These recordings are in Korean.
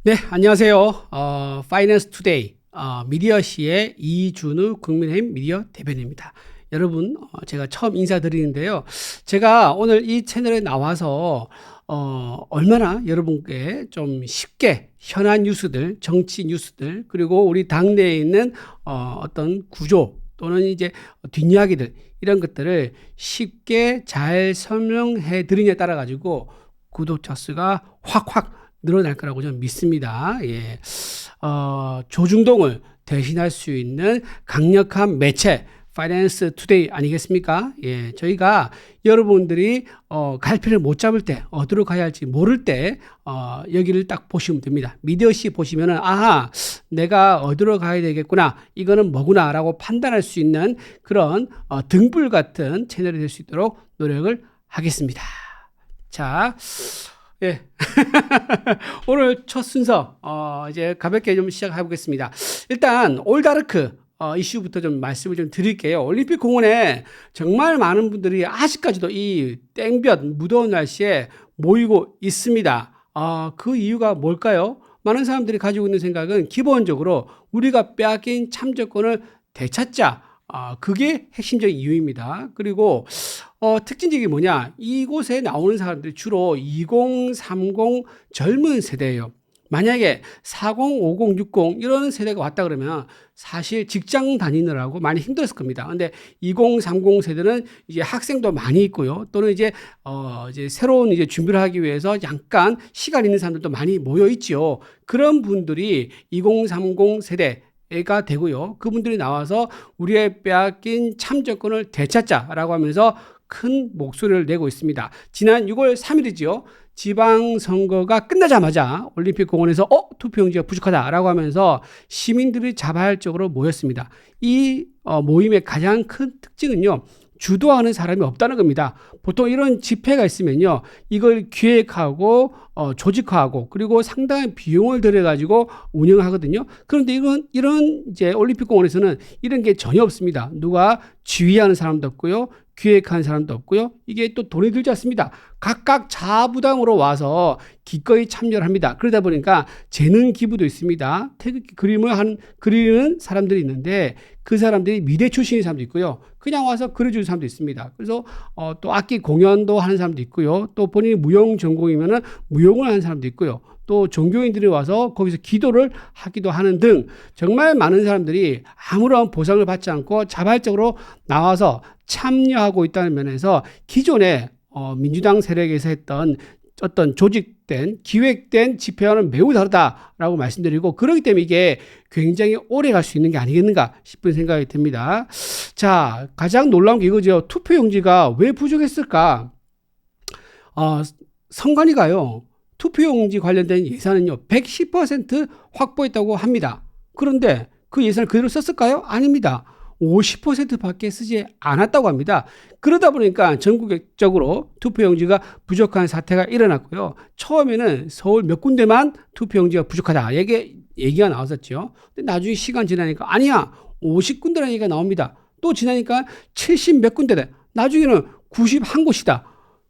네, 안녕하세요. 파이낸스 투데이 미디어시의 이준우 국민의힘 미디어 대변인입니다. 여러분, 제가 처음 인사드리는데요. 제가 오늘 이 채널에 나와서 얼마나 여러분께 좀 쉽게 현안 뉴스들, 정치 뉴스들, 그리고 우리 당내에 있는 어떤 구조 또는 이제 뒷이야기들 이런 것들을 쉽게 잘 설명해 드리냐에 따라 가지고 구독자 수가 확확 늘어날 거라고 저는 믿습니다. 예. 조중동을 대신할 수 있는 강력한 매체, 파이낸스 투데이 아니겠습니까? 예. 저희가 여러분들이 갈피를 못 잡을 때, 어디로 가야 할지 모를 때, 여기를 딱 보시면 됩니다. 미디어시 보시면은, 아하, 내가 어디로 가야 되겠구나, 이거는 뭐구나, 라고 판단할 수 있는 그런 등불 같은 채널이 될 수 있도록 노력을 하겠습니다. 자, 예. 오늘 첫 순서, 이제 가볍게 좀 시작해 보겠습니다. 일단, 올다르크, 이슈부터 좀 말씀을 좀 드릴게요. 올림픽 공원에 정말 많은 분들이 아직까지도 이 땡볕, 무더운 날씨에 모이고 있습니다. 그 이유가 뭘까요? 많은 사람들이 가지고 있는 생각은 기본적으로 우리가 빼앗긴 참정권을 되찾자. 그게 핵심적인 이유입니다. 그리고 특징적인 게 뭐냐? 이곳에 나오는 사람들이 주로 2030 젊은 세대예요. 만약에 40, 50, 60 이런 세대가 왔다 그러면 사실 직장 다니느라고 많이 힘들었을 겁니다. 근데 20, 30 세대는 이제 학생도 많이 있고요. 또는 이제 새로운 이제 준비를 하기 위해서 약간 시간 있는 사람들도 많이 모여 있죠. 그런 분들이 20, 30 세대 가 되고요. 그분들이 나와서 우리의 빼앗긴 참정권을 되찾자라고 하면서 큰 목소리를 내고 있습니다. 지난 6월 3일이죠. 지방선거가 끝나자마자 올림픽 공원에서 투표용지가 부족하다라고 하면서 시민들이 자발적으로 모였습니다. 이 모임의 가장 큰 특징은요. 주도하는 사람이 없다는 겁니다. 보통 이런 집회가 있으면요, 이걸 기획하고 조직화하고 그리고 상당한 비용을 들여가지고 운영하거든요. 그런데 이런 이제 올림픽 공원에서는 이런 게 전혀 없습니다. 누가 지휘하는 사람도 없고요, 기획하는 사람도 없고요. 이게 또 돈이 들지 않습니다. 각각 자부담으로 와서 기꺼이 참여를 합니다. 그러다 보니까 재능 기부도 있습니다. 태극기 그림을 그리는 사람들이 있는데 그 사람들이 미대 출신인 사람도 있고요. 그냥 와서 그려주는 사람도 있습니다. 그래서 또 악기 공연도 하는 사람도 있고요. 또 본인이 무용 전공이면은 무용을 하는 사람도 있고요. 또 종교인들이 와서 거기서 기도를 하기도 하는 등 정말 많은 사람들이 아무런 보상을 받지 않고 자발적으로 나와서 참여하고 있다는 면에서 기존에 민주당 세력에서 했던 어떤 조직된 기획된 집회와는 매우 다르다라고 말씀드리고, 그렇기 때문에 이게 굉장히 오래 갈 수 있는 게 아니겠는가 싶은 생각이 듭니다. 자, 가장 놀라운 게 이거죠. 투표용지가 왜 부족했을까? 선관위가요, 투표용지 관련된 예산은요 110% 확보했다고 합니다. 그런데 그 예산을 그대로 썼을까요? 아닙니다. 50%밖에 쓰지 않았다고 합니다. 그러다 보니까 전국적으로 투표용지가 부족한 사태가 일어났고요. 처음에는 서울 몇 군데만 투표용지가 부족하다 얘기가 나왔었죠. 근데 나중에 시간 지나니까 아니야, 50군데라는 얘기가 나옵니다. 또 지나니까 70 몇 군데다. 나중에는 91곳이다.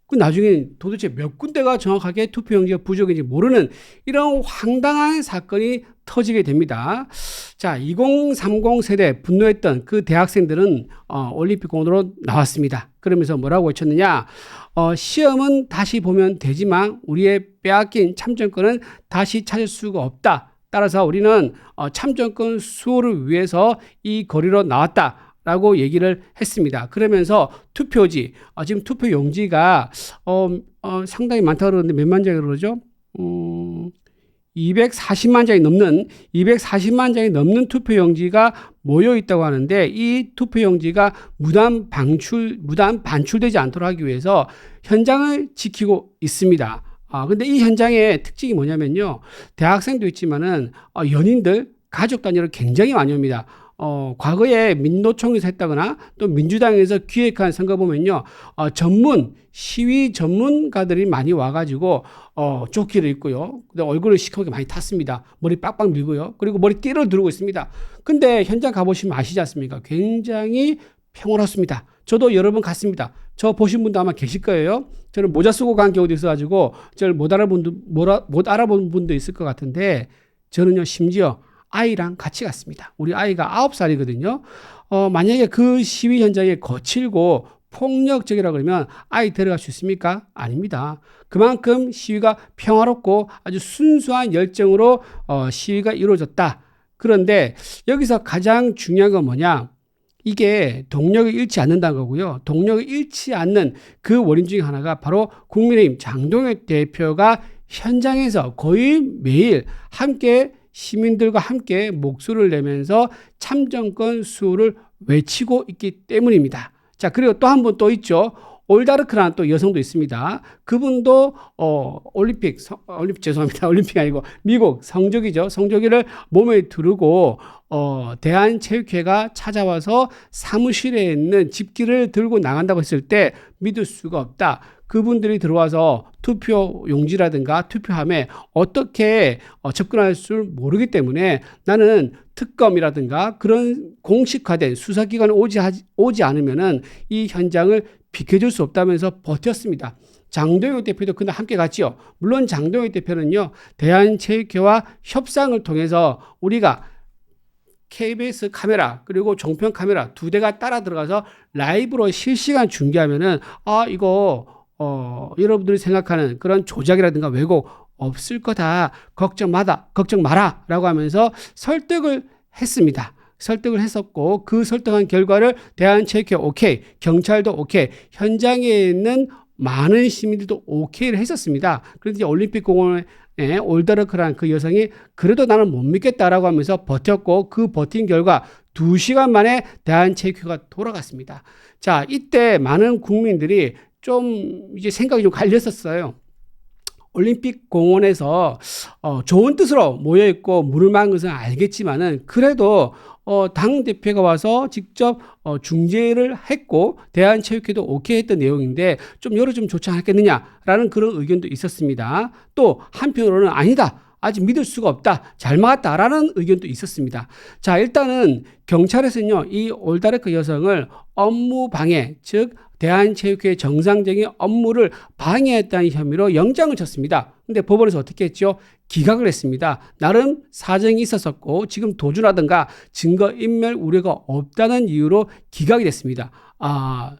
그 나중에 도대체 몇 군데가 정확하게 투표용지가 부족인지 모르는 이런 황당한 사건이 터지게 됩니다. 자, 2030 세대 분노했던 그 대학생들은 올림픽 공원으로 나왔습니다. 그러면서 뭐라고 외쳤느냐? 시험은 다시 보면 되지만 우리의 빼앗긴 참정권은 다시 찾을 수가 없다. 따라서 우리는 참정권 수호를 위해서 이 거리로 나왔다. 라고 얘기를 했습니다. 그러면서 투표지, 지금 투표 용지가 상당히 많다고 그러는데 몇만 장이 그러죠? 240만 장이 넘는 투표 용지가 모여 있다고 하는데, 이 투표 용지가 무단 반출되지 않도록 하기 위해서 현장을 지키고 있습니다. 근데 이 현장의 특징이 뭐냐면요, 대학생도 있지만은 연인들, 가족 단위로 굉장히 많이 옵니다. 과거에 민노총에서 했다거나 또 민주당에서 기획한 선거 보면요, 시위 전문가들이 많이 와가지고, 조끼를 입고요. 얼굴을 시커멓게 많이 탔습니다. 머리 빡빡 밀고요. 그리고 머리 띠를 두르고 있습니다. 근데 현장 가보시면 아시지 않습니까? 굉장히 평화롭습니다. 저도 여러 번 갔습니다. 저 보신 분도 아마 계실 거예요. 저는 모자 쓰고 간 경우도 있어가지고 저를 못 알아본 분도 있을 것 같은데, 저는요 심지어 아이랑 같이 갔습니다. 우리 아이가 9살이거든요. 만약에 그 시위 현장에 거칠고 폭력적이라 그러면 아이 데려갈 수 있습니까? 아닙니다. 그만큼 시위가 평화롭고 아주 순수한 열정으로 시위가 이루어졌다. 그런데 여기서 가장 중요한 건 뭐냐? 이게 동력을 잃지 않는다는 거고요. 동력을 잃지 않는 그 원인 중에 하나가 바로 국민의힘 장동혁 대표가 현장에서 거의 매일 함께 시민들과 함께 목소리를 내면서 참정권 수호를 외치고 있기 때문입니다. 자, 그리고 또 한 분 또 있죠. 올다르크라는 또 여성도 있습니다. 그분도 올림픽 죄송합니다. 올림픽 아니고 미국 성조기죠. 성조기를 몸에 두르고 대한체육회가 찾아와서 사무실에 있는 집기를 들고 나간다고 했을 때 믿을 수가 없다. 그분들이 들어와서 투표 용지라든가 투표함에 어떻게 접근할 줄 모르기 때문에 나는 특검이라든가 그런 공식화된 수사기관이 오지 않으면은 이 현장을 비켜줄 수 없다면서 버텼습니다. 장동혁 대표도 그날 함께 갔지요. 물론 장동혁 대표는요, 대한체육회와 협상을 통해서 우리가 KBS 카메라 그리고 종편 카메라 2대가 따라 들어가서 라이브로 실시간 중계하면은 이거 여러분들이 생각하는 그런 조작이라든가 왜곡 없을 거다. 걱정 마라 라고 하면서 설득을 했습니다. 설득을 했었고 그 설득한 결과를 대한체육회 오케이, 경찰도 오케이, 현장에 있는 많은 시민들도 오케이를 했었습니다. 그런데 올림픽공원에 올더러크라는 그 여성이 그래도 나는 못 믿겠다라고 하면서 버텼고 그 버틴 결과 2시간 만에 대한체육회가 돌아갔습니다. 자, 이때 많은 국민들이 좀 이제 생각이 좀 갈렸었어요. 올림픽 공원에서 좋은 뜻으로 모여있고 물을 만 것은 알겠지만은 그래도 당 대표가 와서 직접 중재를 했고 대한체육회도 오케이 했던 내용인데 좀 열어주면 좋지 않겠느냐라는 그런 의견도 있었습니다. 또 한편으로는 아니다. 아직 믿을 수가 없다. 잘 막았다라는 의견도 있었습니다. 자, 일단은 경찰에서는요, 이 올다르크 여성을 업무 방해, 즉 대한체육회 정상적인 업무를 방해했다는 혐의로 영장을 쳤습니다. 근데 법원에서 어떻게 했죠? 기각을 했습니다. 나름 사정이 있었었고 지금 도주라든가 증거인멸 우려가 없다는 이유로 기각이 됐습니다.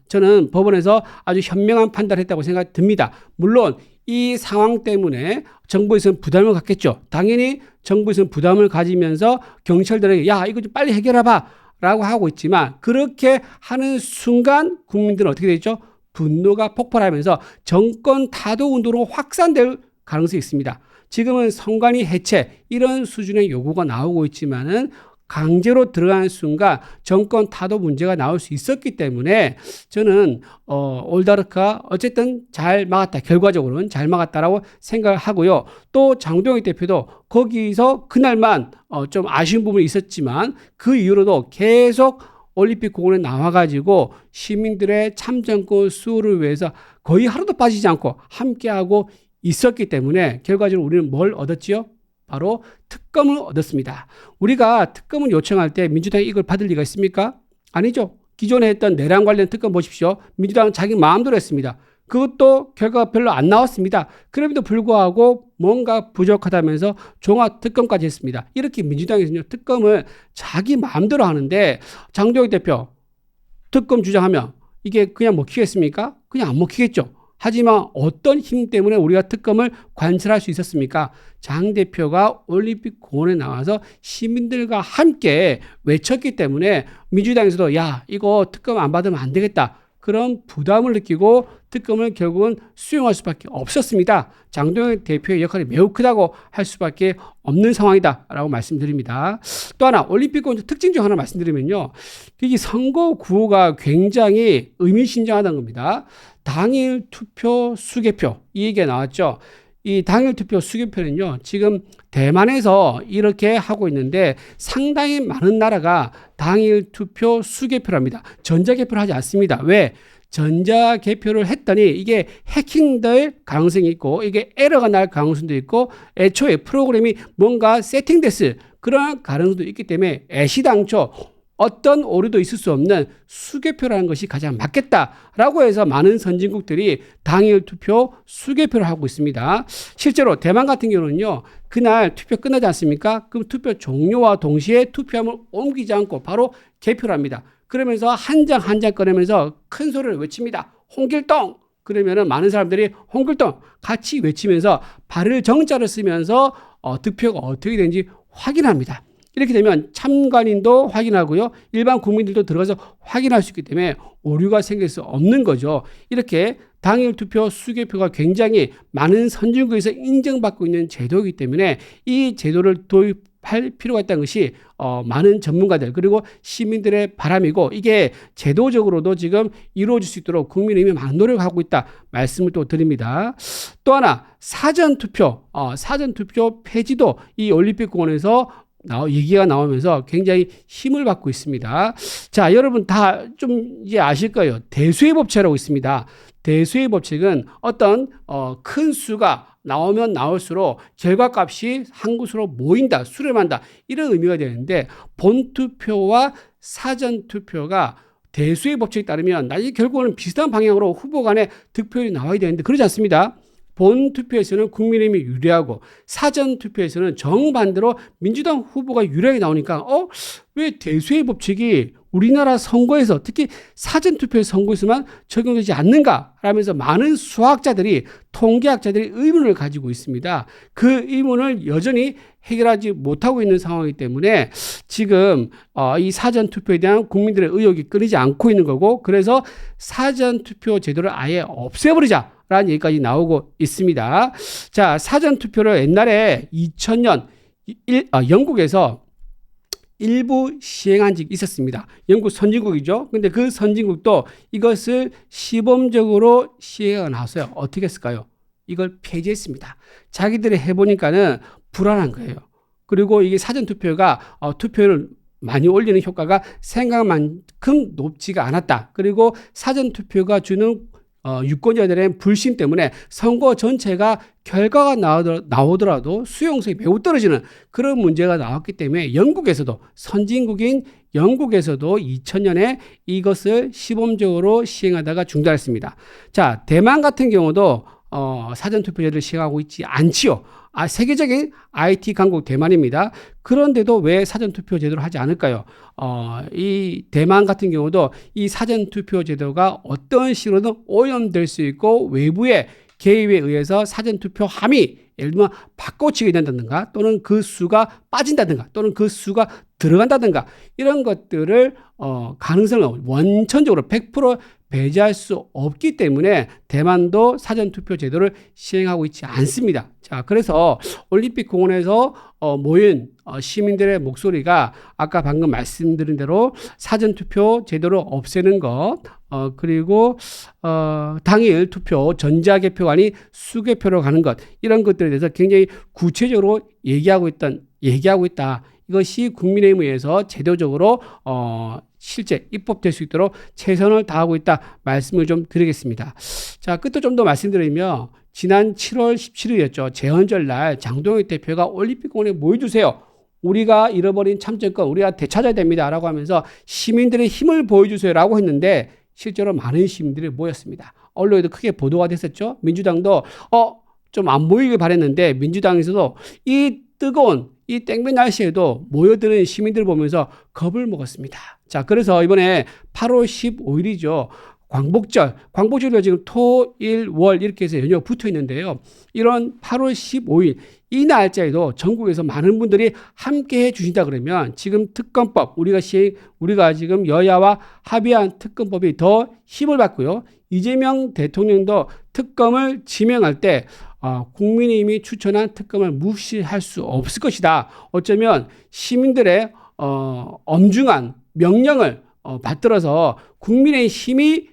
저는 법원에서 아주 현명한 판단을 했다고 생각이 듭니다. 물론 이 상황 때문에 정부에서는 부담을 갖겠죠. 당연히 정부에서는 부담을 가지면서 경찰들에게 야, 이거 좀 빨리 해결해봐 라고 하고 있지만 그렇게 하는 순간 국민들은 어떻게 되죠? 분노가 폭발하면서 정권 타도 운동으로 확산될 가능성이 있습니다. 지금은 선관위 해체 이런 수준의 요구가 나오고 있지만은 강제로 들어가는 순간 정권 타도 문제가 나올 수 있었기 때문에 저는 올다르크가 어쨌든 잘 막았다. 결과적으로는 잘 막았다라고 생각을 하고요. 또 장동혁 대표도 거기서 그날만 좀 아쉬운 부분이 있었지만 그 이후로도 계속 올림픽 공원에 나와가지고 시민들의 참정권 수호를 위해서 거의 하루도 빠지지 않고 함께하고 있었기 때문에 결과적으로 우리는 뭘 얻었지요? 바로 특검을 얻었습니다. 우리가 특검을 요청할 때 민주당이 이걸 받을 리가 있습니까? 아니죠. 기존에 했던 내란 관련 특검 보십시오. 민주당은 자기 마음대로 했습니다. 그것도 결과가 별로 안 나왔습니다. 그럼에도 불구하고 뭔가 부족하다면서 종합특검까지 했습니다. 이렇게 민주당에서는 특검을 자기 마음대로 하는데 장동혁 대표 특검 주장하면 이게 그냥 먹히겠습니까? 그냥 안 먹히겠죠. 하지만 어떤 힘 때문에 우리가 특검을 관철할 수 있었습니까? 장 대표가 올림픽 공원에 나와서 시민들과 함께 외쳤기 때문에 민주당에서도 야, 이거 특검 안 받으면 안 되겠다. 그런 부담을 느끼고 특검을 결국은 수용할 수밖에 없었습니다. 장동혁 대표의 역할이 매우 크다고 할 수밖에 없는 상황이다라고 말씀드립니다. 또 하나 올림픽 공원 특징 중 하나 말씀드리면요. 이 선거 구호가 굉장히 의미심장하다는 겁니다. 당일 투표 수개표 이 얘기가 나왔죠. 이 당일 투표 수개표는요. 지금 대만에서 이렇게 하고 있는데 상당히 많은 나라가 당일 투표 수개표랍니다. 전자개표를 하지 않습니다. 왜? 전자개표를 했더니 이게 해킹될 가능성이 있고 이게 에러가 날 가능성도 있고 애초에 프로그램이 뭔가 세팅됐을 그런 가능성도 있기 때문에 애시당초 어떤 오류도 있을 수 없는 수개표라는 것이 가장 맞겠다라고 해서 많은 선진국들이 당일 투표 수개표를 하고 있습니다. 실제로 대만 같은 경우는요, 그날 투표 끝나지 않습니까? 그럼 투표 종료와 동시에 투표함을 옮기지 않고 바로 개표를 합니다. 그러면서 한 장 한 장 꺼내면서 큰 소리를 외칩니다. 홍길동! 그러면은 많은 사람들이 홍길동! 같이 외치면서 발을 정자를 쓰면서 득표가 어떻게 되는지 확인합니다. 이렇게 되면 참관인도 확인하고요. 일반 국민들도 들어가서 확인할 수 있기 때문에 오류가 생길 수 없는 거죠. 이렇게 당일 투표 수개표가 굉장히 많은 선진국에서 인정받고 있는 제도이기 때문에 이 제도를 도입할 필요가 있다는 것이 많은 전문가들 그리고 시민들의 바람이고, 이게 제도적으로도 지금 이루어질 수 있도록 국민의힘이 많은 노력하고 있다 말씀을 또 드립니다. 또 하나, 사전투표 폐지도 이 올림픽공원에서 얘기가 나오면서 굉장히 힘을 받고 있습니다. 자, 여러분 다 좀 이제 아실 거예요. 대수의 법칙이라고 있습니다. 대수의 법칙은 어떤 큰 수가 나오면 나올수록 결과값이 한 곳으로 모인다, 수렴한다, 이런 의미가 되는데, 본투표와 사전투표가 대수의 법칙에 따르면 나중에 결국은 비슷한 방향으로 후보 간의 득표율이 나와야 되는데 그러지 않습니다. 본 투표에서는 국민의힘이 유리하고 사전 투표에서는 정반대로 민주당 후보가 유리하게 나오니까 왜 대수의 법칙이 우리나라 선거에서, 특히 사전 투표 선거에서만 적용되지 않는가 라면서 많은 수학자들이, 통계학자들이 의문을 가지고 있습니다. 그 의문을 여전히 해결하지 못하고 있는 상황이기 때문에 지금 이 사전 투표에 대한 국민들의 의혹이 끊이지 않고 있는 거고, 그래서 사전 투표 제도를 아예 없애버리자 라는 얘기까지 나오고 있습니다. 자, 사전투표를 옛날에 2000년 영국에서 일부 시행한 적이 있었습니다. 영국 선진국이죠. 근데 그 선진국도 이것을 시범적으로 시행해 나왔어요. 어떻게 했을까요? 이걸 폐지했습니다. 자기들이 해보니까는 불안한 거예요. 그리고 이게 사전투표가 투표를 많이 올리는 효과가 생각만큼 높지가 않았다. 그리고 사전투표가 주는 유권자들의 불신 때문에 선거 전체가 결과가 나오더라도 수용성이 매우 떨어지는 그런 문제가 나왔기 때문에 영국에서도, 선진국인 영국에서도 2000년에 이것을 시범적으로 시행하다가 중단했습니다. 자, 대만 같은 경우도 사전투표제를 시행하고 있지 않지요. 세계적인 IT 강국 대만입니다. 그런데도 왜 사전투표 제도를 하지 않을까요? 이 대만 같은 경우도 이 사전투표 제도가 어떤 식으로든 오염될 수 있고, 외부의 개입에 의해서 사전투표함이 예를 들면 바꿔치기 된다든가, 또는 그 수가 빠진다든가, 또는 그 수가 들어간다든가, 이런 것들을 가능성을 원천적으로 100% 배제할 수 없기 때문에 대만도 사전투표 제도를 시행하고 있지 않습니다. 자, 그래서 올림픽 공원에서 모인 시민들의 목소리가 아까 방금 말씀드린 대로 사전투표 제도를 없애는 것, 그리고 당일 투표 전자개표가 아닌 수개표로 가는 것, 이런 것들에 대해서 굉장히 구체적으로 얘기하고 있다. 이것이 국민의힘에 의해서 제도적으로 실제 입법될 수 있도록 최선을 다하고 있다 말씀을 좀 드리겠습니다. 자, 끝으로 좀 더 말씀드리면, 지난 7월 17일이었죠. 재헌절 날 장동혁 대표가 올림픽공원에 모여주세요. 우리가 잃어버린 참정권 우리가 되찾아야 됩니다 라고 하면서 시민들의 힘을 보여주세요 라고 했는데, 실제로 많은 시민들이 모였습니다. 언론에도 크게 보도가 됐었죠. 민주당도 좀 안 모이길 바랬는데, 민주당에서도 이 뜨거운 이 땡볕 날씨에도 모여드는 시민들을 보면서 겁을 먹었습니다. 자, 그래서 이번에 8월 15일이죠. 광복절이 지금 토, 일, 월 이렇게 해서 연휴가 붙어 있는데요. 이런 8월 15일 이 날짜에도 전국에서 많은 분들이 함께 해 주신다 그러면, 지금 특검법, 우리가 지금 여야와 합의한 특검법이 더 힘을 받고요. 이재명 대통령도 특검을 지명할 때 국민의힘이 추천한 특검을 무시할 수 없을 것이다. 어쩌면 시민들의 엄중한 명령을 받들어서 국민의힘이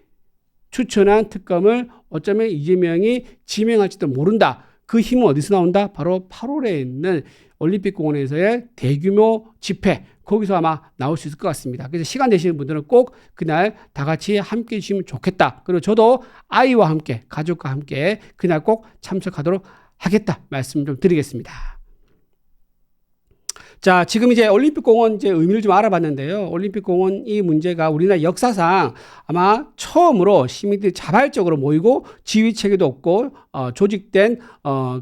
추천한 특검을 어쩌면 이재명이 지명할지도 모른다. 그 힘은 어디서 나온다? 바로 8월에 있는 올림픽공원에서의 대규모 집회, 거기서 아마 나올 수 있을 것 같습니다. 그래서 시간 되시는 분들은 꼭 그날 다 같이 함께 해주시면 좋겠다. 그리고 저도 아이와 함께, 가족과 함께 그날 꼭 참석하도록 하겠다 말씀 좀 드리겠습니다. 자, 지금 이제 올림픽공원 이제 의미를 좀 알아봤는데요. 올림픽공원 이 문제가 우리나라 역사상 아마 처음으로 시민들이 자발적으로 모이고 지휘 체계도 없고 조직된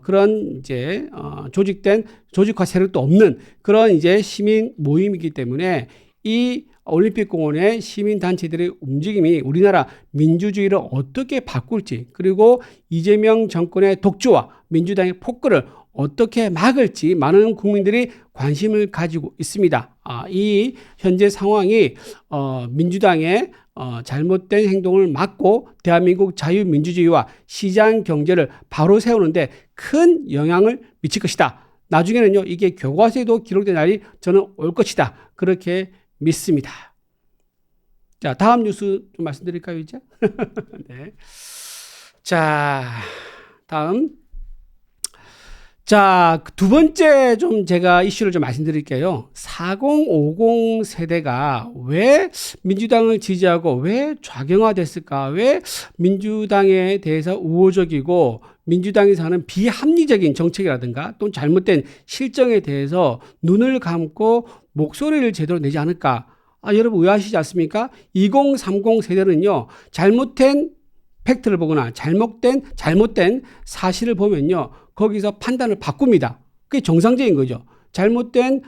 그런 이제 조직된 조직화 세력도 없는 그런 이제 시민 모임이기 때문에 이 올림픽공원의 시민단체들의 움직임이 우리나라 민주주의를 어떻게 바꿀지, 그리고 이재명 정권의 독주와 민주당의 폭거를 어떻게 막을지 많은 국민들이 관심을 가지고 있습니다. 이 현재 상황이 민주당의 잘못된 행동을 막고 대한민국 자유민주주의와 시장 경제를 바로 세우는데 큰 영향을 미칠 것이다. 나중에는요, 이게 교과서에도 기록된 날이 저는 올 것이다. 그렇게 믿습니다. 자, 다음 뉴스 좀 말씀드릴까요, 이제? 네. 자, 다음. 자, 두 번째 좀 제가 이슈를 좀 말씀드릴게요. 4050 세대가 왜 민주당을 지지하고 왜 좌경화됐을까? 왜 민주당에 대해서 우호적이고 민주당에서 하는 비합리적인 정책이라든가 또는 잘못된 실정에 대해서 눈을 감고 목소리를 제대로 내지 않을까? 여러분 의아하시지 않습니까? 2030 세대는요, 잘못된 팩트를 보거나 잘못된 사실을 보면요, 거기서 판단을 바꿉니다. 그게 정상적인 거죠. 잘못된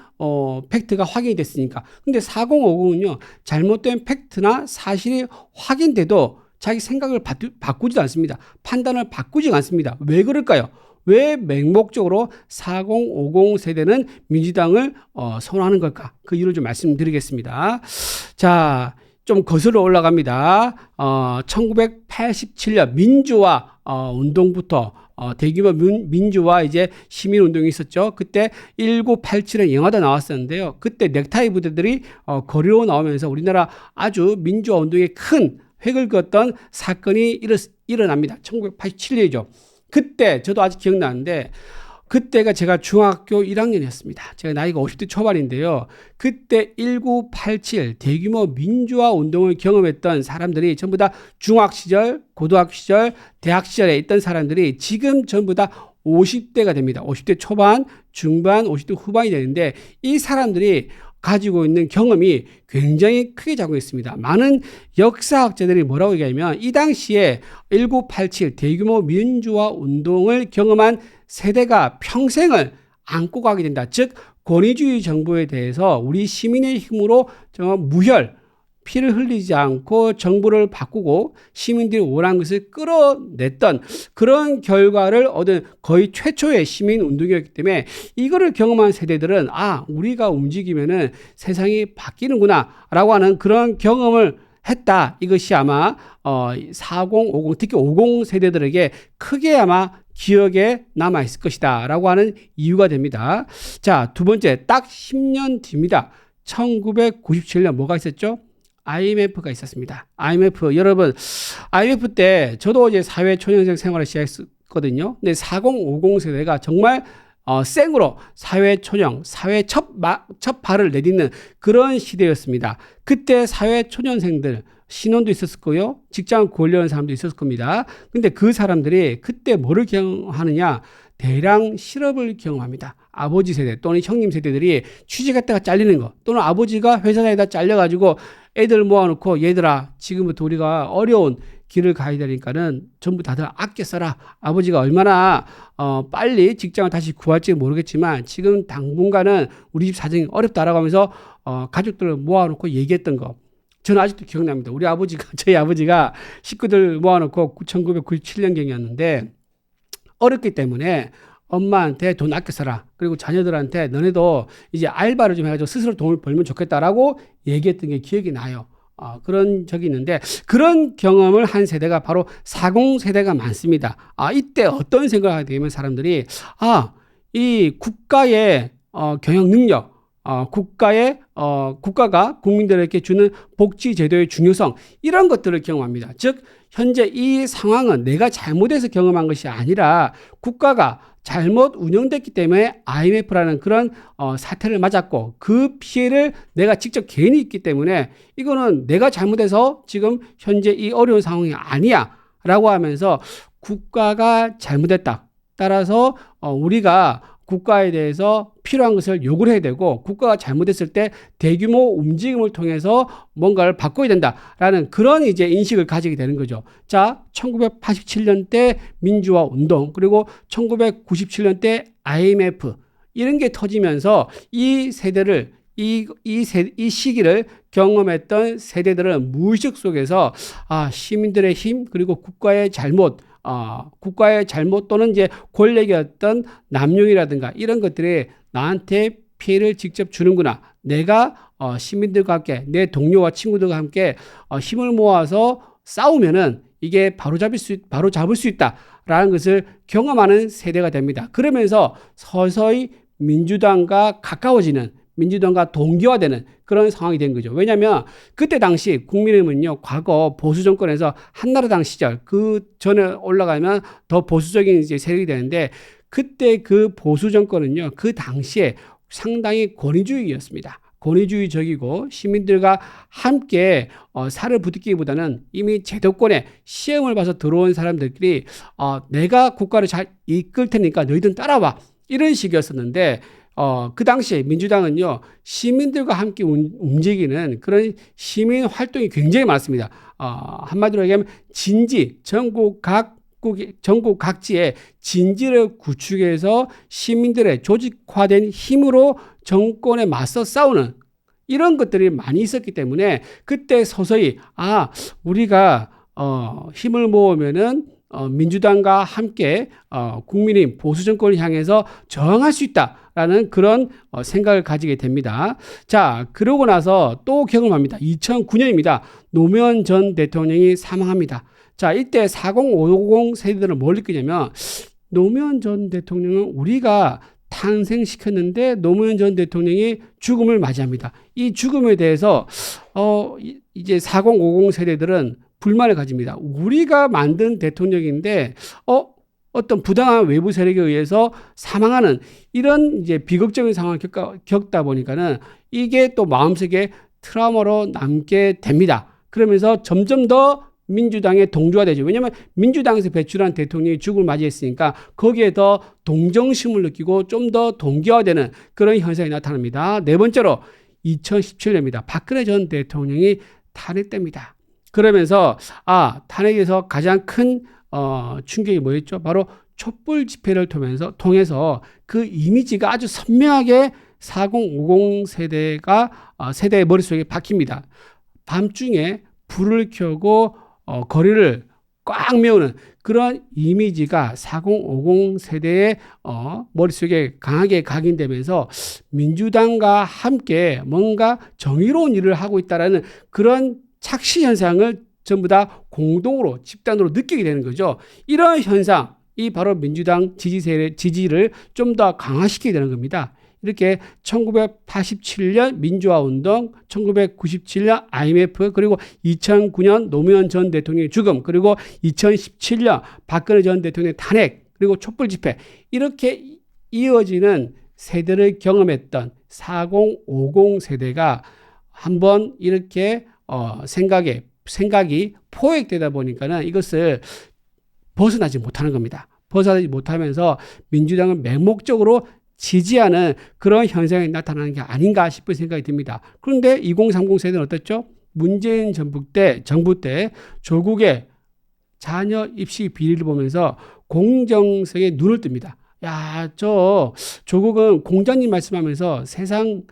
팩트가 확인이 됐으니까. 근데 4050은요, 잘못된 팩트나 사실이 확인돼도 자기 생각을 바꾸지도 않습니다. 판단을 바꾸지 않습니다. 왜 그럴까요? 왜 맹목적으로 4050 세대는 민주당을 선호하는 걸까? 그 이유를 좀 말씀드리겠습니다. 자, 좀 거슬러 올라갑니다. 1987년 민주화 운동부터 대규모 민주화 이제 시민 운동이 있었죠. 그때 1987에 영화도 나왔었는데요. 그때 넥타이 부대들이 거리로 나오면서 우리나라 아주 민주화 운동에 큰 획을 그었던 사건이 일어납니다. 1987년이죠. 그때 저도 아직 기억나는데 그때가 제가 중학교 1학년이었습니다. 제가 나이가 50대 초반인데요. 그때 1987 대규모 민주화 운동을 경험했던 사람들이 전부 다 중학 시절, 고등학교 시절, 대학 시절에 있던 사람들이 지금 전부 다 50대가 됩니다. 50대 초반, 중반, 50대 후반이 되는데 이 사람들이 가지고 있는 경험이 굉장히 크게 작용했습니다. 많은 역사학자들이 뭐라고 얘기하냐면 이 당시에 1987 대규모 민주화 운동을 경험한 세대가 평생을 안고 가게 된다. 즉 권위주의 정부에 대해서 우리 시민의 힘으로 정말 무혈 피를 흘리지 않고 정부를 바꾸고 시민들이 원하는 것을 끌어냈던 그런 결과를 얻은 거의 최초의 시민운동이었기 때문에 이거를 경험한 세대들은 우리가 움직이면은 세상이 바뀌는구나 라고 하는 그런 경험을 했다. 이것이 아마 40, 50 특히 50 세대들에게 크게 아마 기억에 남아있을 것이다 라고 하는 이유가 됩니다. 자, 두 번째 딱 10년 뒤입니다. 1997년 뭐가 있었죠? IMF가 있었습니다. IMF 여러분 IMF 때 저도 이제 사회 초년생 생활을 시작했거든요. 근데 4050 세대가 정말 생으로 사회 초년, 사회 첫 발을 내딛는 그런 시대였습니다. 그때 사회 초년생들 신혼도 있었을 거요. 직장 구하려는 사람도 있었을 겁니다. 근데 그 사람들이 그때 뭐를 경험하느냐? 대량 실업을 경험합니다. 아버지 세대 또는 형님 세대들이 취직했다가 잘리는 거 또는 아버지가 회사 다니다 잘려가지고 애들 모아놓고 얘들아 지금부터 우리가 어려운 길을 가야 되니까는 전부 다들 아껴 써라. 아버지가 얼마나 빨리 직장을 다시 구할지 모르겠지만 지금 당분간은 우리 집 사정이 어렵다라고 하면서 가족들을 모아놓고 얘기했던 거. 저는 아직도 기억납니다. 저희 아버지가 식구들 모아놓고 1997년경이었는데 어렵기 때문에 엄마한테 돈 아껴 써라. 그리고 자녀들한테 너네도 이제 알바를 좀 해가지고 스스로 돈을 벌면 좋겠다라고 얘기했던 게 기억이 나요. 그런 적이 있는데 그런 경험을 한 세대가 바로 40세대가 많습니다. 이때 어떤 생각을 하게 되면 사람들이 이 국가의 경영 능력, 국가가 국민들에게 주는 복지 제도의 중요성 이런 것들을 경험합니다. 즉 현재 이 상황은 내가 잘못해서 경험한 것이 아니라 국가가 잘못 운영됐기 때문에 IMF라는 그런 사태를 맞았고 그 피해를 내가 직접 개인이 있기 때문에 이거는 내가 잘못해서 지금 현재 이 어려운 상황이 아니야 라고 하면서 국가가 잘못했다. 따라서 우리가 국가에 대해서 필요한 것을 요구를 해야 되고 국가가 잘못했을 때 대규모 움직임을 통해서 뭔가를 바꿔야 된다라는 그런 이제 인식을 가지게 되는 거죠. 자, 1987년 때 민주화 운동 그리고 1997년 때 IMF 이런 게 터지면서 이 세대를 이 시기를 경험했던 세대들은 무의식 속에서 시민들의 힘 그리고 국가의 잘못 또는 이제 권력의 어떤 남용이라든가 이런 것들이 나한테 피해를 직접 주는구나. 내가 시민들과 함께 내 동료와 친구들과 함께 힘을 모아서 싸우면은 이게 바로 잡을 수 있다라는 것을 경험하는 세대가 됩니다. 그러면서 서서히 민주당과 가까워지는 민주당과 동기화되는 그런 상황이 된 거죠. 왜냐하면 그때 당시 국민의힘은요, 과거 보수 정권에서 한나라당 시절 그 전에 올라가면 더 보수적인 이제 세력이 되는데 그때 그 보수 정권은요, 그 당시에 상당히 권위주의였습니다. 권위주의적이고 시민들과 함께 살을 부딪히기보다는 이미 제도권에 시험을 봐서 들어온 사람들끼리 내가 국가를 잘 이끌 테니까 너희들은 따라와 이런 식이었었는데 그 당시에 민주당은요, 시민들과 함께 움직이는 그런 시민 활동이 굉장히 많습니다. 한마디로 얘기하면 전국 각지에 진지를 구축해서 시민들의 조직화된 힘으로 정권에 맞서 싸우는 이런 것들이 많이 있었기 때문에 그때 서서히 우리가 힘을 모으면은 민주당과 함께 국민의힘 보수 정권을 향해서 저항할 수 있다라는 그런 생각을 가지게 됩니다. 자, 그러고 나서 또 경험합니다. 2009년입니다. 노무현 전 대통령이 사망합니다. 자, 이때 4050 세대들은 뭘 느끼냐면 노무현 전 대통령은 우리가 탄생시켰는데 노무현 전 대통령이 죽음을 맞이합니다. 이 죽음에 대해서 이제 4050 세대들은 불만을 가집니다. 우리가 만든 대통령인데 어떤 부당한 외부 세력에 의해서 사망하는 이런 이제 비극적인 상황을 겪다 보니까는 이게 또 마음속에 트라우마로 남게 됩니다. 그러면서 점점 더 민주당에 동조화되죠. 왜냐하면 민주당에서 배출한 대통령이 죽음을 맞이했으니까 거기에 더 동정심을 느끼고 좀 더 동기화되는 그런 현상이 나타납니다. 네 번째로 2017년입니다. 박근혜 전 대통령이 탄핵됩니다. 그러면서 탄핵에서 가장 큰 충격이 뭐였죠? 바로 촛불 집회를 통해서 그 이미지가 아주 선명하게 4050 세대의 머릿속에 박힙니다. 밤중에 불을 켜고 거리를 꽉 메우는 그런 이미지가 4050 세대의 머릿속에 강하게 각인되면서 민주당과 함께 뭔가 정의로운 일을 하고 있다라는 그런 착시 현상을 전부 다 공동으로 집단으로 느끼게 되는 거죠. 이런 현상, 이 바로 민주당 지지를 좀 더 강화시키게 되는 겁니다. 이렇게 1987년 민주화운동, 1997년 IMF, 그리고 2009년 노무현 전 대통령의 죽음, 그리고 2017년 박근혜 전 대통령의 탄핵, 그리고 촛불 집회, 이렇게 이어지는 세대를 경험했던 4050 세대가 한번 이렇게 생각이 포획되다 보니까는 이것을 벗어나지 못하는 겁니다. 벗어나지 못하면서 민주당은 맹목적으로 지지하는 그런 현상이 나타나는 게 아닌가 싶은 생각이 듭니다. 그런데 2030 세대는 어떻죠? 문재인 정부 때 조국의 자녀 입시 비리를 보면서 공정성에 눈을 뜹니다. 조국은 공자님 말씀하면서 세상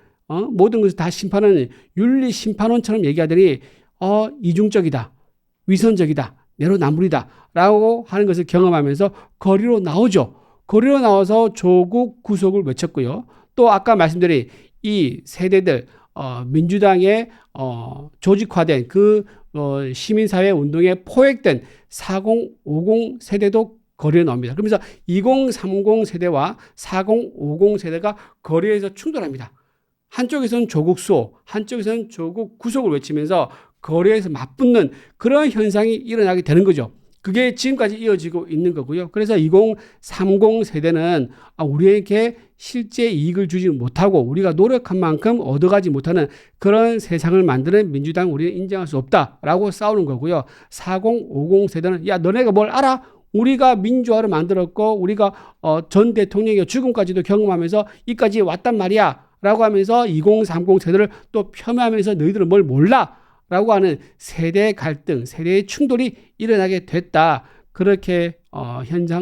모든 것을 다 심판하는 윤리 심판원처럼 얘기하더니 이중적이다, 위선적이다, 내로남불이다 라고 하는 것을 경험하면서 거리로 나오죠. 거리로 나와서 조국 구속을 외쳤고요. 또 아까 말씀드린 이 세대들 민주당의 조직화된 그 시민사회 운동에 포획된 4050 세대도 거리에 나옵니다. 그러면서 2030 세대와 4050 세대가 거리에서 충돌합니다. 한쪽에서는 조국 수호, 한쪽에서는 조국 구속을 외치면서 거리에서 맞붙는 그런 현상이 일어나게 되는 거죠. 그게 지금까지 이어지고 있는 거고요. 그래서 2030 세대는 우리에게 실제 이익을 주지 못하고 우리가 노력한 만큼 얻어가지 못하는 그런 세상을 만드는 민주당 우리는 인정할 수 없다라고 싸우는 거고요. 4050 세대는 너네가 뭘 알아? 우리가 민주화를 만들었고 우리가 전 대통령의 죽음까지도 경험하면서 이까지 왔단 말이야 라고 하면서 2030 세대를 또 폄하하면서 너희들은 뭘 몰라 라고 하는 세대 갈등, 세대의 충돌이 일어나게 됐다. 그렇게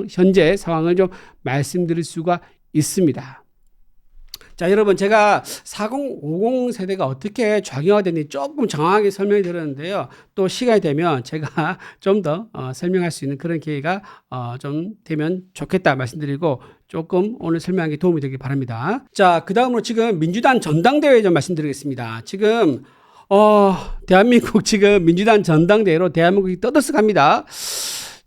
현재 상황을 좀 말씀드릴 수가 있습니다. 자, 여러분, 제가 40, 50 세대가 어떻게 좌경화됐는지 조금 정확하게 설명을 드렸는데요. 또 시간이 되면 제가 좀 더 설명할 수 있는 그런 기회가 좀 되면 좋겠다 말씀드리고 조금 오늘 설명한 게 도움이 되길 바랍니다. 자, 그 다음으로 지금 민주당 전당대회 좀 말씀드리겠습니다. 지금 대한민국 지금 민주당 전당대회로 대한민국이 떠들썩합니다.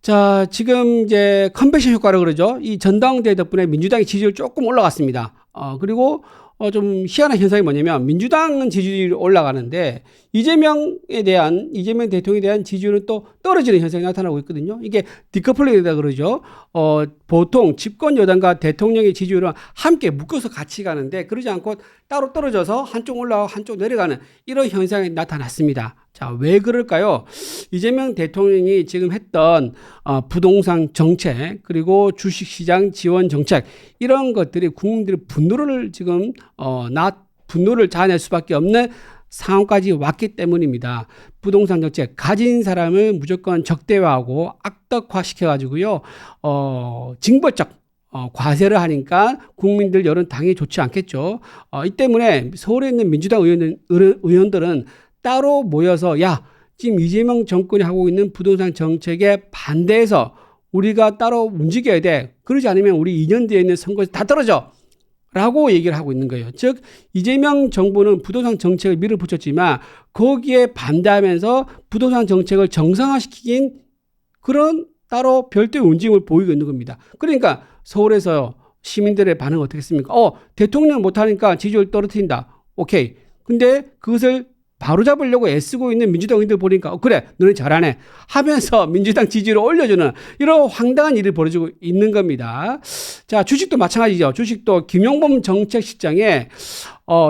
자, 지금 이제 컨벤션 효과라고 그러죠. 이 전당대회 덕분에 민주당의 지지율 조금 올라갔습니다. 그리고 좀 희한한 현상이 뭐냐면 민주당은 지지율이 올라가는데 이재명 대통령에 대한 지지율은 또 떨어지는 현상이 나타나고 있거든요. 이게 디커플링이다 그러죠. 보통 집권 여당과 대통령의 지지율은 함께 묶어서 같이 가는데 그러지 않고 따로 떨어져서 한쪽 올라가고 한쪽 내려가는 이런 현상이 나타났습니다. 자, 왜 그럴까요? 이재명 대통령이 지금 했던 부동산 정책 그리고 주식시장 지원 정책 이런 것들이 국민들의 분노를 지금 분노를 자아낼 수밖에 없는 상황까지 왔기 때문입니다. 부동산 정책 가진 사람을 무조건 적대화하고 악덕화시켜가지고요 징벌적 과세를 하니까 국민들 여론 당연히 좋지 않겠죠. 이 때문에 서울에 있는 민주당 의원들은 따로 모여서 지금 이재명 정권이 하고 있는 부동산 정책에 반대해서 우리가 따로 움직여야 돼. 그러지 않으면 우리 2년 뒤에 있는 선거에서 다 떨어져. 라고 얘기를 하고 있는 거예요. 즉 이재명 정부는 부동산 정책을 밀어붙였지만 거기에 반대하면서 부동산 정책을 정상화시킨 그런 따로 별도의 움직임을 보이고 있는 겁니다. 그러니까 서울에서 시민들의 반응은 어떻겠습니까? 대통령 못하니까 지지율 떨어뜨린다. 오케이. 근데 그것을 바로잡으려고 애쓰고 있는 민주당 의원들 보니까 그래 너네 잘하네 하면서 민주당 지지율을 올려주는 이런 황당한 일이 벌어지고 있는 겁니다. 자, 주식도 마찬가지죠. 주식도 김용범 정책실장에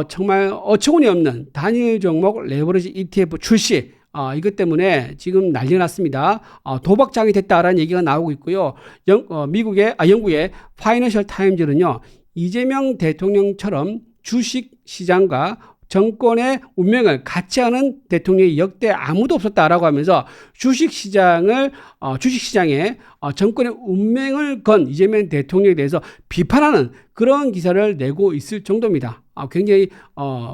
정말 어처구니 없는 단일 종목 레버리지 ETF 출시 이것 때문에 지금 난리 났습니다. 도박장이 됐다라는 얘기가 나오고 있고요. 영국의 파이낸셜 타임즈는요. 이재명 대통령처럼 주식 시장과 정권의 운명을 같이 하는 대통령이 역대 아무도 없었다라고 하면서 주식시장에 정권의 운명을 건 이재명 대통령에 대해서 비판하는 그런 기사를 내고 있을 정도입니다. 굉장히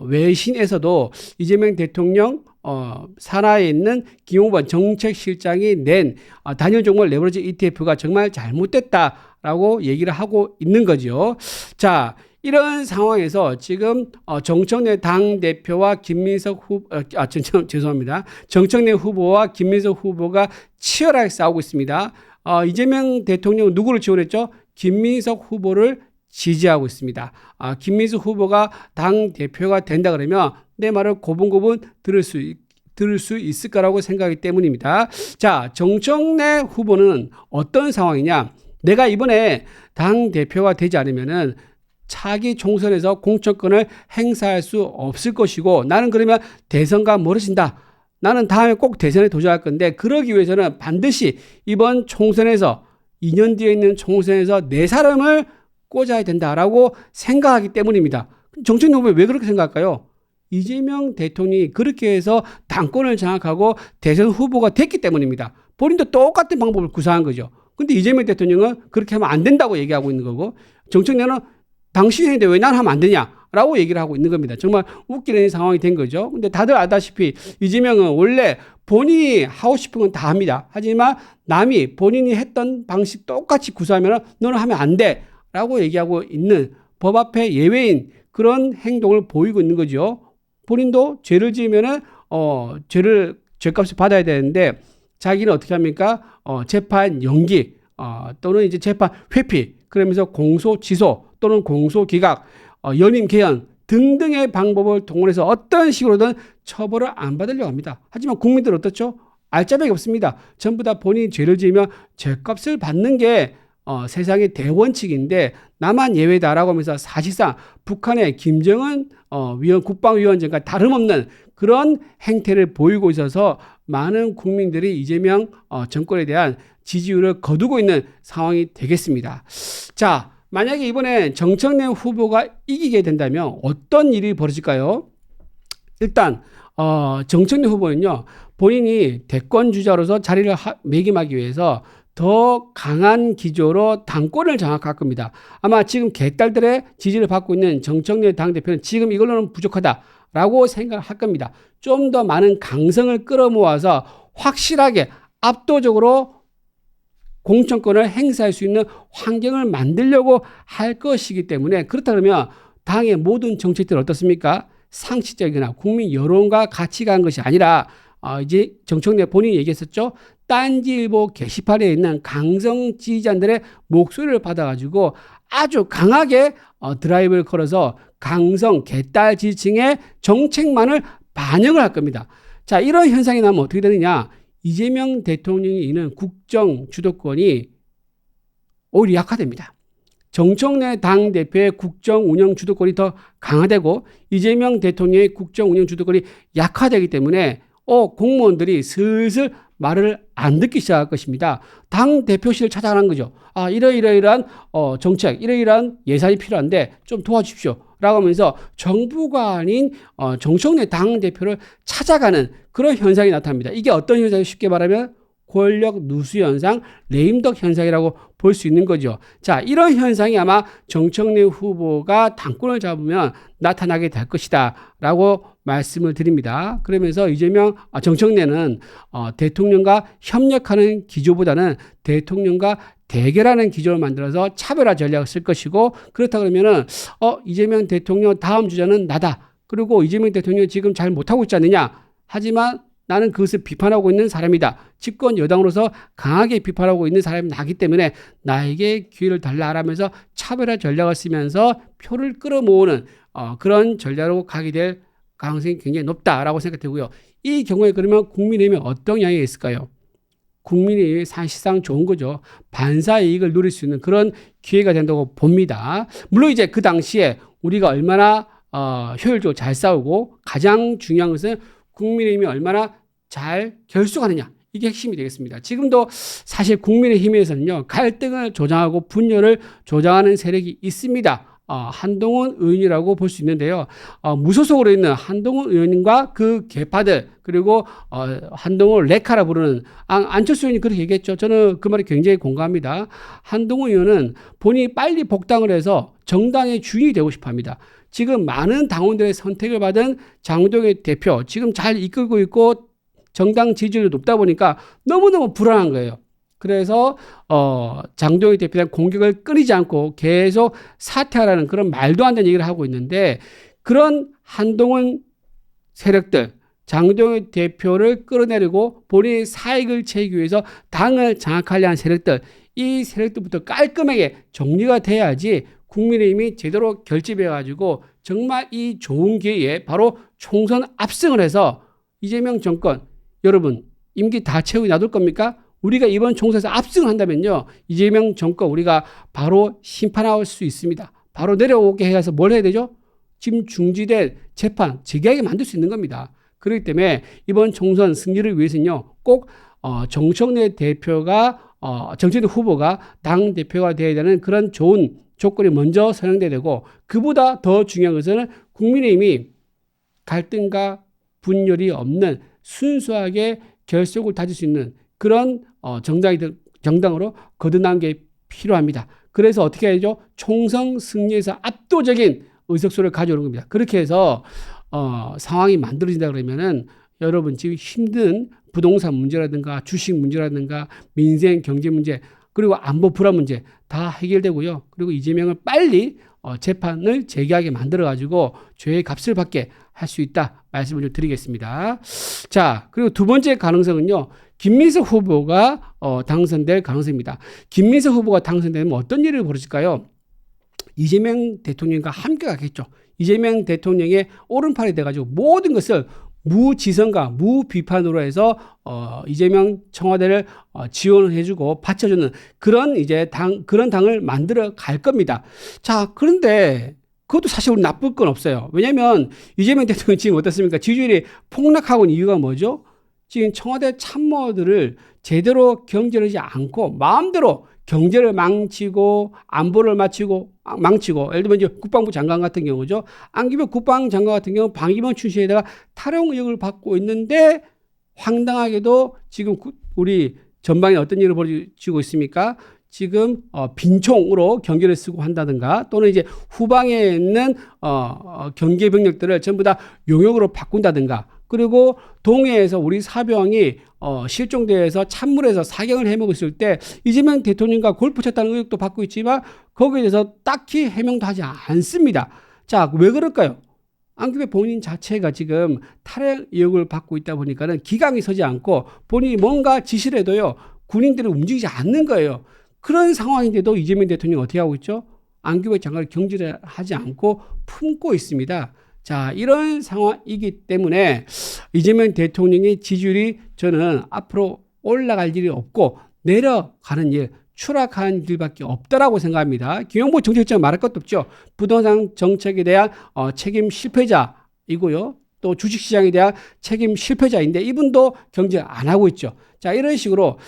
외신에서도 이재명 대통령 산하에 있는 김용범 정책실장이 낸 단일 종목 레버리지 ETF가 정말 잘못됐다라고 얘기를 하고 있는 거죠. 자, 이런 상황에서 지금 정청래 당대표와 정청래 후보와 김민석 후보가 치열하게 싸우고 있습니다. 이재명 대통령은 누구를 지원했죠? 김민석 후보를 지지하고 있습니다. 김민석 후보가 당대표가 된다 그러면 내 말을 고분고분 들을 수 있을 거라고 생각하기 때문입니다. 자, 정청래 후보는 어떤 상황이냐? 내가 이번에 당대표가 되지 않으면은 차기 총선에서 공천권을 행사할 수 없을 것이고 나는 그러면 대선과 멀어진다. 나는 다음에 꼭 대선에 도전할 건데 그러기 위해서는 반드시 이번 총선에서 2년 뒤에 있는 총선에서 내 사람을 꽂아야 된다라고 생각하기 때문입니다. 정청래 후보 왜 그렇게 생각할까요? 이재명 대통령이 그렇게 해서 당권을 장악하고 대선 후보가 됐기 때문입니다. 본인도 똑같은 방법을 구사한 거죠. 근데 이재명 대통령은 그렇게 하면 안 된다고 얘기하고 있는 거고 정청래는 당신이 했는데 왜 난 하면 안 되냐라고 얘기를 하고 있는 겁니다. 정말 웃기는 상황이 된 거죠. 근데 다들 알다시피 이재명은 원래 본인이 하고 싶은 건 다 합니다. 하지만 남이 본인이 했던 방식 똑같이 구사하면 너는 하면 안 돼 라고 얘기하고 있는 법 앞에 예외인 그런 행동을 보이고 있는 거죠. 본인도 죄를 지으면은 죄값을 받아야 되는데 자기는 어떻게 합니까? 재판 연기 또는 이제 재판 회피 그러면서 공소 취소 또는 공소 기각, 연임 개헌 등등의 방법을 동원해서 어떤 식으로든 처벌을 안 받으려고 합니다. 하지만 국민들은 어떻죠? 알짜배기 없습니다. 전부 다 본인이 죄를 지으면 죄값을 받는 게 세상의 대원칙인데 나만 예외다라고 하면서 사실상 북한의 김정은 국방위원장과 다름없는 그런 행태를 보이고 있어서 많은 국민들이 이재명 정권에 대한 지지율을 거두고 있는 상황이 되겠습니다. 자, 만약에 이번에 정청래 후보가 이기게 된다면 어떤 일이 벌어질까요? 일단 정청래 후보는요, 본인이 대권 주자로서 자리를 매김하기 위해서 더 강한 기조로 당권을 장악할 겁니다. 아마 지금 개딸들의 지지를 받고 있는 정청래 당대표는 지금 이걸로는 부족하다라고 생각할 겁니다. 좀 더 많은 강성을 끌어모아서 확실하게 압도적으로 공천권을 행사할 수 있는 환경을 만들려고 할 것이기 때문에, 그렇다 그러면 당의 모든 정책들은 어떻습니까? 상식적이거나 국민 여론과 같이 간 것이 아니라 이제 정청래 본인이 얘기했었죠. 딴지일보 게시판에 있는 강성 지지자들의 목소리를 받아가지고 아주 강하게 드라이브를 걸어서 강성 개딸 지지층의 정책만을 반영을 할 겁니다. 자, 이런 현상이 나면 어떻게 되느냐? 이재명 대통령이 있는 국정 주도권이 오히려 약화됩니다. 정청래 당대표의 국정 운영 주도권이 더 강화되고 이재명 대통령의 국정 운영 주도권이 약화되기 때문에 공무원들이 슬슬 말을 안 듣기 시작할 것입니다. 당대표실을 찾아가는 거죠. 이러이러이러한 정책, 이러이러한 예산이 필요한데 좀 도와주십시오 라고 하면서 정부가 아닌 정청래 당대표를 찾아가는 그런 현상이 나타납니다. 이게 어떤 현상이 쉽게 말하면 권력 누수 현상, 레임덕 현상이라고 볼 수 있는 거죠. 자, 이런 현상이 아마 정청래 후보가 당권을 잡으면 나타나게 될 것이다 라고 말씀을 드립니다. 그러면서 정청래는 대통령과 협력하는 기조보다는 대통령과 대결하는 기조를 만들어서 차별화 전략을 쓸 것이고, 그렇다 그러면은 이재명 대통령 다음 주자는 나다. 그리고 이재명 대통령 지금 잘 못하고 있지 않느냐. 하지만 나는 그것을 비판하고 있는 사람이다. 집권 여당으로서 강하게 비판하고 있는 사람이 나기 때문에 나에게 기회를 달라라면서 차별화 전략을 쓰면서 표를 끌어모으는 그런 전략으로 가게 될 가능성이 굉장히 높다라고 생각되고요. 이 경우에 그러면 국민의힘에 어떤 영향이 있을까요? 국민의힘이 사실상 좋은 거죠. 반사 이익을 누릴 수 있는 그런 기회가 된다고 봅니다. 물론 이제 그 당시에 우리가 얼마나 효율적으로 잘 싸우고 가장 중요한 것은 국민의힘이 얼마나 잘 결속하느냐, 이게 핵심이 되겠습니다. 지금도 사실 국민의힘에서는요, 갈등을 조장하고 분열을 조장하는 세력이 있습니다. 한동훈 의원이라고 볼 수 있는데요. 무소속으로 있는 한동훈 의원과 그 계파들, 그리고 한동훈 레카라 부르는 안철수 의원이 그렇게 얘기했죠. 저는 그 말에 굉장히 공감합니다. 한동훈 의원은 본인이 빨리 복당을 해서 정당의 주인이 되고 싶어 합니다. 지금 많은 당원들의 선택을 받은 장동혁 대표, 지금 잘 이끌고 있고 정당 지지율이 높다 보니까 너무너무 불안한 거예요. 그래서 장동혁 대표에 대한 공격을 끊이지 않고 계속 사퇴하라는 그런 말도 안 되는 얘기를 하고 있는데, 그런 한동훈 세력들, 장동혁 대표를 끌어내리고 본인의 사익을 채우기 위해서 당을 장악하려 하는 세력들, 이 세력들부터 깔끔하게 정리가 돼야지 국민의힘이 제대로 결집해가지고 정말 이 좋은 기회에 바로 총선 압승을 해서 이재명 정권, 여러분 임기 다 채우게 놔둘 겁니까? 우리가 이번 총선에서 압승을 한다면요, 이재명 정권 우리가 바로 심판할 수 있습니다. 바로 내려오게 해서 뭘 해야 되죠? 지금 중지된 재판 재개하게 만들 수 있는 겁니다. 그렇기 때문에 이번 총선 승리를 위해서는요, 꼭 정청래 후보가 당 대표가 되어야 되는 그런 좋은 조건이 먼저 선행돼야 되고, 그보다 더 중요한 것은 국민의힘이 갈등과 분열이 없는 순수하게 결속을 다질 수 있는 그런 정당으로 거듭나는 게 필요합니다. 그래서 어떻게 해야죠? 총선 승리에서 압도적인 의석수를 가져오는 겁니다. 그렇게 해서 상황이 만들어진다 그러면은 여러분 지금 힘든 부동산 문제라든가 주식 문제라든가 민생 경제 문제, 그리고 안보 불안 문제 다 해결되고요. 그리고 이재명을 빨리 재판을 재개하게 만들어가지고 죄의 값을 받게 할 수 있다 말씀을 좀 드리겠습니다. 자, 그리고 두 번째 가능성은요, 김민석 후보가 당선될 가능성입니다. 김민석 후보가 당선되면 어떤 일이 벌어질까요? 이재명 대통령과 함께 가겠죠. 이재명 대통령의 오른팔이 돼가지고 모든 것을 무지성과 무비판으로 해서 이재명 청와대를 지원을 해주고 받쳐주는 그런 이제 그런 당을 만들어 갈 겁니다. 자, 그런데 그것도 사실 우리 나쁠 건 없어요. 왜냐하면 이재명 대통령 지금 어떻습니까? 지지율이 폭락하고 있는 이유가 뭐죠? 지금 청와대 참모들을 제대로 경질하지 않고 마음대로 경제를 망치고 안보를 망치고 예를 들면 이제 국방부 장관 같은 경우죠. 안기부 국방장관 같은 경우 방위병 출신에다가 탈용 의혹을 받고 있는데 황당하게도 지금 우리 전방에 어떤 일을 벌이고 있습니까? 지금 빈총으로 경계를 쓰고 한다든가 또는 이제 후방에 있는 경계 병력들을 전부 다 용역으로 바꾼다든가 그리고 동해에서 우리 사병이 실종대에서 찬물에서 사경을 해먹고 있을 때 이재명 대통령과 골프 쳤다는 의혹도 받고 있지만 거기에 대해서 딱히 해명도 하지 않습니다. 자, 왜 그럴까요? 안기부 본인 자체가 지금 탈핵 의혹을 받고 있다 보니까는 기강이 서지 않고 본인이 뭔가 지시를 해도요 군인들이 움직이지 않는 거예요. 그런 상황인데도 이재명 대통령이 어떻게 하고 있죠? 안기부 장관을 경질을 하지 않고 품고 있습니다. 자, 이런 상황이기 때문에 이재명 대통령의 지지율이 저는 앞으로 올라갈 일이 없고 내려가는 일, 추락하는 일밖에 없다라고 생각합니다. 김용보 정책장 말할 것도 없죠. 부동산 정책에 대한 책임 실패자이고요. 또 주식시장에 대한 책임 실패자인데 이분도 경질 안 하고 있죠. 자, 이런 식으로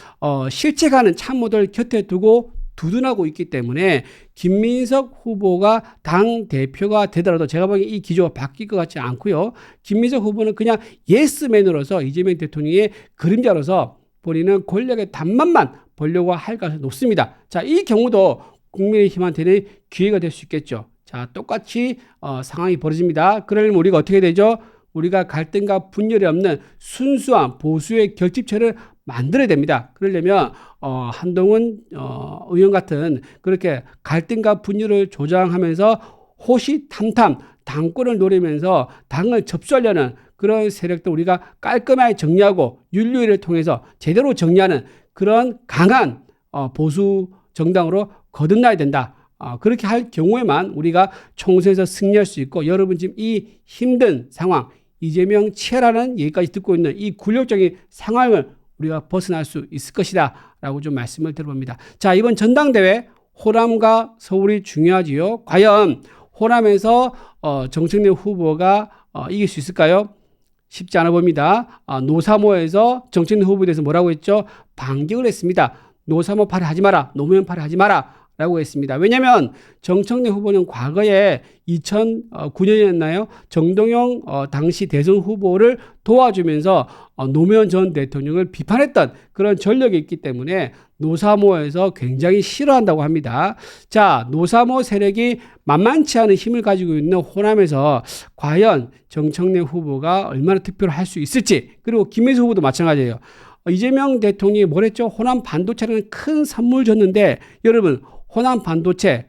실책하는 참모들 곁에 두고 두둔하고 있기 때문에 김민석 후보가 당대표가 되더라도 제가 보기엔 이 기조가 바뀔 것 같지 않고요. 김민석 후보는 그냥 예스맨으로서 이재명 대통령의 그림자로서 본인은 권력의 단맛만 보려고 할 가능성이 높습니다. 자, 이 경우도 국민의힘한테는 기회가 될 수 있겠죠. 자, 똑같이 상황이 벌어집니다. 그러려면 우리가 어떻게 되죠? 우리가 갈등과 분열이 없는 순수한 보수의 결집체를 만들어야 됩니다. 그러려면 한동훈 의원 같은 그렇게 갈등과 분열을 조장하면서 호시탐탐 당권을 노리면서 당을 접수하려는 그런 세력도 우리가 깔끔하게 정리하고 윤리위를 통해서 제대로 정리하는 그런 강한 보수 정당으로 거듭나야 된다. 그렇게 할 경우에만 우리가 총선에서 승리할 수 있고 여러분 지금 이 힘든 상황 이재명 치하라는 얘기까지 듣고 있는 이 굴욕적인 상황을 우리가 벗어날 수 있을 것이다 라고 좀 말씀을 드려봅니다. 자, 이번 전당대회 호남과 서울이 중요하지요. 과연 호남에서 정청래 후보가 이길 수 있을까요? 쉽지 않아 봅니다. 노사모에서 정청래 후보에 대해서 뭐라고 했죠? 반격을 했습니다. 노사모 발의하지 마라. 노무현 발의하지 마라. 라고 했습니다. 왜냐하면 정청래 후보는 과거에 2009년이었나요? 정동영 당시 대선 후보를 도와주면서 노무현 전 대통령을 비판했던 그런 전력이 있기 때문에 노사모에서 굉장히 싫어한다고 합니다. 자, 노사모 세력이 만만치 않은 힘을 가지고 있는 호남에서 과연 정청래 후보가 얼마나 득표를 할 수 있을지 그리고 김민수 후보도 마찬가지예요. 이재명 대통령이 뭘 했죠? 호남 반도체라는 큰 선물 줬는데 여러분 호남 반도체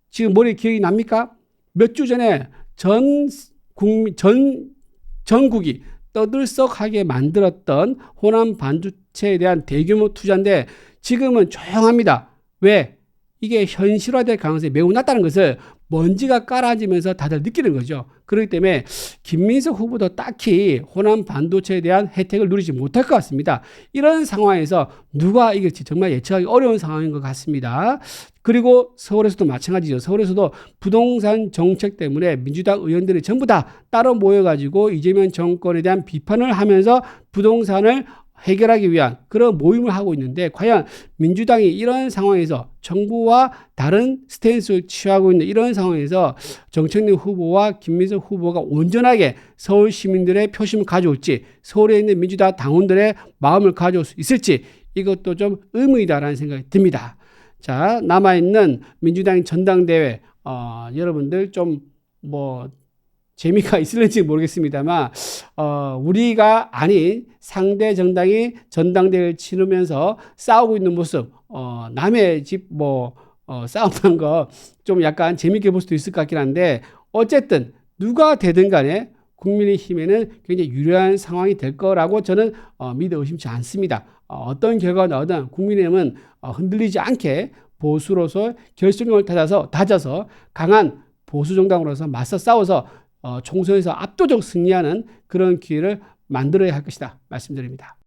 지금 머리에 기억이 납니까? 몇 주 전에 전국이 떠들썩하게 만들었던 호남 반도체에 대한 대규모 투자인데 지금은 조용합니다. 왜? 이게 현실화될 가능성이 매우 낮다는 것을 먼지가 깔아지면서 다들 느끼는 거죠. 그렇기 때문에 김민석 후보도 딱히 호남 반도체에 대한 혜택을 누리지 못할 것 같습니다. 이런 상황에서 누가 이길지 정말 예측하기 어려운 상황인 것 같습니다. 그리고 서울에서도 마찬가지죠. 서울에서도 부동산 정책 때문에 민주당 의원들이 전부 다 따로 모여가지고 이재명 정권에 대한 비판을 하면서 부동산을 해결하기 위한 그런 모임을 하고 있는데 과연 민주당이 이런 상황에서 정부와 다른 스탠스를 취하고 있는 이런 상황에서 정청래 후보와 김민석 후보가 온전하게 서울 시민들의 표심을 가져올지 서울에 있는 민주당 당원들의 마음을 가져올 수 있을지 이것도 좀 의문이다라는 생각이 듭니다. 자, 남아있는 민주당 전당대회 여러분들 좀 재미가 있을지 모르겠습니다만 우리가 아닌 상대 정당이 전당대회를 치르면서 싸우고 있는 모습 남의 집 싸움한 거 좀 약간 재밌게 볼 수도 있을 것 같긴 한데 어쨌든 누가 되든 간에 국민의힘에는 굉장히 유리한 상황이 될 거라고 저는 믿어 의심치 않습니다. 어떤 결과가 나오든 국민의힘은 흔들리지 않게 보수로서 결속력을 다져서 강한 보수 정당으로서 맞서 싸워서 총선에서 압도적 승리하는 그런 기회를 만들어야 할 것이다 말씀드립니다.